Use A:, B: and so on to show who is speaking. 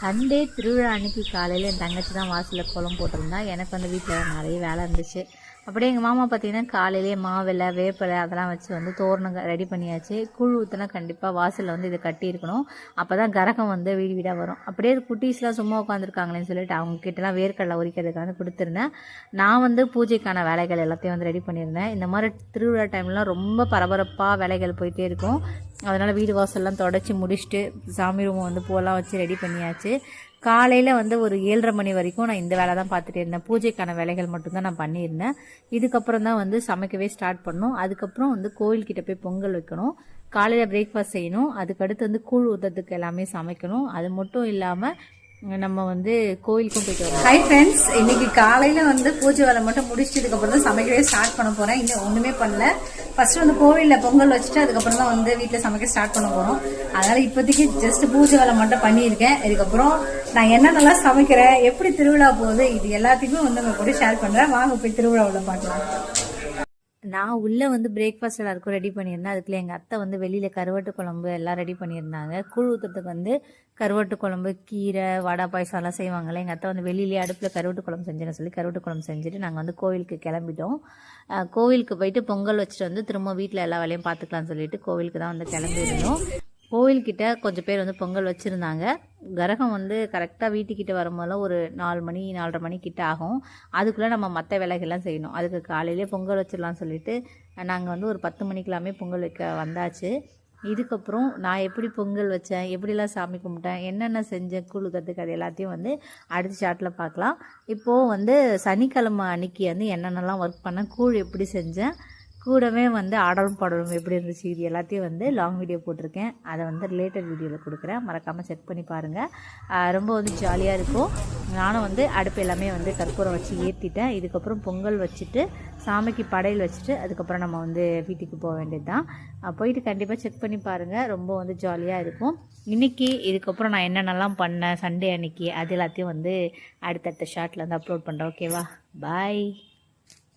A: Sunday திருவிழா அன்றைக்கி காலையில் என் தங்கச்சி தான் வாசலில் கோலம் போட்டிருந்தா. எனக்கு வந்து வீட்டில் நிறைய வேலை இருந்துச்சு. அப்படியே எங்கள் மாமா பார்த்திங்கன்னா காலையிலே மாவிலை வேப்பிலை அதெல்லாம் வச்சு வந்து தோரணம் ரெடி பண்ணியாச்சு. கூழ் ஊற்றினா கண்டிப்பாக வாசலில் வந்து இதை கட்டியிருக்கணும். அப்போ தான் கரகம் வந்து வீடு வீடாக வரும். அப்படியே குட்டீஸ்லாம் சும்மா உட்காந்துருக்காங்களேன்னு சொல்லிட்டு அவங்கக்கிட்டலாம் வேர்க்கடலை உரிக்கிறதுக்கு வந்து கொடுத்துருந்தேன். நான் வந்து பூஜைக்கான வேலைகள் எல்லாத்தையும் வந்து ரெடி பண்ணியிருந்தேன். இந்த மாதிரி திருவிழா டைம்லாம் ரொம்ப பரபரப்பாக வேலைகள் போயிட்டே இருக்கும். அதனால் வீடு வாசல்லாம் தொடச்சி முடிச்சுட்டு சாமி ரூமை வந்து பூவெல்லாம் வச்சு ரெடி பண்ணியாச்சு. காலையில் வந்து ஒரு 7:30 மணி வரைக்கும் நான் இந்த வேலை தான் பார்த்துட்டு இருந்தேன். பூஜைக்கான வேலைகள் மட்டும்தான் நான் பண்ணியிருந்தேன். இதுக்கப்புறம் தான் வந்து சமைக்கவே ஸ்டார்ட் பண்ணணும். அதுக்கப்புறம் வந்து கோவில்கிட்ட போய் பொங்கல் வைக்கணும், காலையில் பிரேக்ஃபாஸ்ட் செய்யணும், அதுக்கடுத்து வந்து கூழ் ஊற்றுறதுக்கு எல்லாமே சமைக்கணும். அது மட்டும் இல்லாமல் நம்ம வந்து கோயிலுக்கும் போயிட்டு வரோம். ஹை ஃப்ரெண்ட்ஸ், இன்னைக்கு காலையில் வந்து பூஜை வேலை மட்டும் முடிச்சதுக்கப்புறம் தான் சமைக்கவே ஸ்டார்ட் பண்ண போகிறேன். இன்னும் ஒன்றுமே பண்ணல. ஃபர்ஸ்ட் வந்து கோவிலில் பொங்கல் வச்சுட்டு அதுக்கப்புறம் தான் வந்து வீட்டில் சமைக்க ஸ்டார்ட் பண்ண போகிறோம். அதனால் இப்போதைக்கு ஜஸ்ட் பூஜை வேலை மட்டும் பண்ணியிருக்கேன். இதுக்கப்புறம் நான் என்னென்னலாம் சமைக்கிறேன், எப்படி திருவிழா போகுது, இது எல்லாத்தையுமே வந்து உங்க கூட ஷேர் பண்ணுறேன். வாங்க போய் திருவிழாவில் பார்க்கலாம். நான் உள்ளே வந்து பிரேக்ஃபாஸ்ட் எல்லாருக்கும் ரெடி பண்ணியிருந்தேன். அதுக்குள்ளே எங்கள் அத்தை வந்து வெளியில் கருவாட்டு குழம்பு எல்லாம் ரெடி பண்ணியிருந்தாங்க. கூழ் ஊற்றுறதுக்கு வந்து கருவாட்டு குழம்பு, கீரை, வடை, பாயசம் எல்லாம் செய்வாங்கள்ல. எங்கள் அத்தை வந்து வெளியிலேயே அடுப்பில் கருவாட்டு குழம்பு செஞ்சுன்னு சொல்லி கருவாட்டு குழம்பு செஞ்சுட்டு நாங்கள் வந்து கோவிலுக்கு கிளம்பிட்டோம். கோவிலுக்கு போயிட்டு பொங்கல் வச்சுட்டு வந்து திரும்ப வீட்டில் எல்லா வேலையும் பார்த்துக்கலாம்னு சொல்லிட்டு கோவிலுக்கு தான் வந்து கிளம்பியிருந்தோம். கோவில்கிட்ட கொஞ்சம் பேர் வந்து பொங்கல் வச்சுருந்தாங்க. கரகம் வந்து கரெக்டாக வீட்டுக்கிட்ட வரும்போதெல்லாம் ஒரு 4 மணி 4:30 மணி கிட்ட ஆகும். அதுக்குள்ளே நம்ம மற்ற வேலைகள்லாம் செய்யணும். அதுக்கு காலையிலே பொங்கல் வச்சிடலாம்னு சொல்லிட்டு நாங்கள் வந்து ஒரு 10 மணிக்கெல்லாமே பொங்கல் வைக்க வந்தாச்சு. இதுக்கப்புறம் நான் எப்படி பொங்கல் வச்சேன், எப்படிலாம் சாமி கும்பிட்டேன், என்னென்ன செஞ்சேன், கூழ் ஊற்றுறதுக்கு, அது எல்லாத்தையும் வந்து அடுத்த ஷார்ட்டில் பார்க்கலாம். இப்போது வந்து சனிக்கிழமை அன்னைக்கு வந்து என்னென்னலாம் ஒர்க் பண்ணேன், கூழ் எப்படி செஞ்சேன், கூடவே வந்து ஆடலும் பாடலும் எப்படி இருந்துச்சு, இது எல்லாத்தையும் வந்து லாங் வீடியோ போட்டிருக்கேன். அதை வந்து ரிலேட்டட் வீடியோவில் கொடுக்குறேன், மறக்காமல் செக் பண்ணி பாருங்கள். ரொம்ப வந்து ஜாலியாக இருக்கும். நானும் வந்து அடுப்பு எல்லாமே வந்து கற்பூரம் வச்சு ஏற்றிட்டேன். இதுக்கப்புறம் பொங்கல் வச்சுட்டு சாமிக்கு படையல் வச்சுட்டு அதுக்கப்புறம் நம்ம வந்து வீட்டுக்கு போக வேண்டியது தான். போயிட்டு கண்டிப்பாக செக் பண்ணி பாருங்கள், ரொம்ப வந்து ஜாலியாக இருக்கும். இன்றைக்கி இதுக்கப்புறம் நான் என்னென்னலாம் பண்ணேன் சண்டே அன்னைக்கு அது எல்லாத்தையும் வந்து அடுத்தடுத்த ஷார்ட்டில் வந்து அப்லோட் பண்ணுறேன். ஓகேவா? பாய்.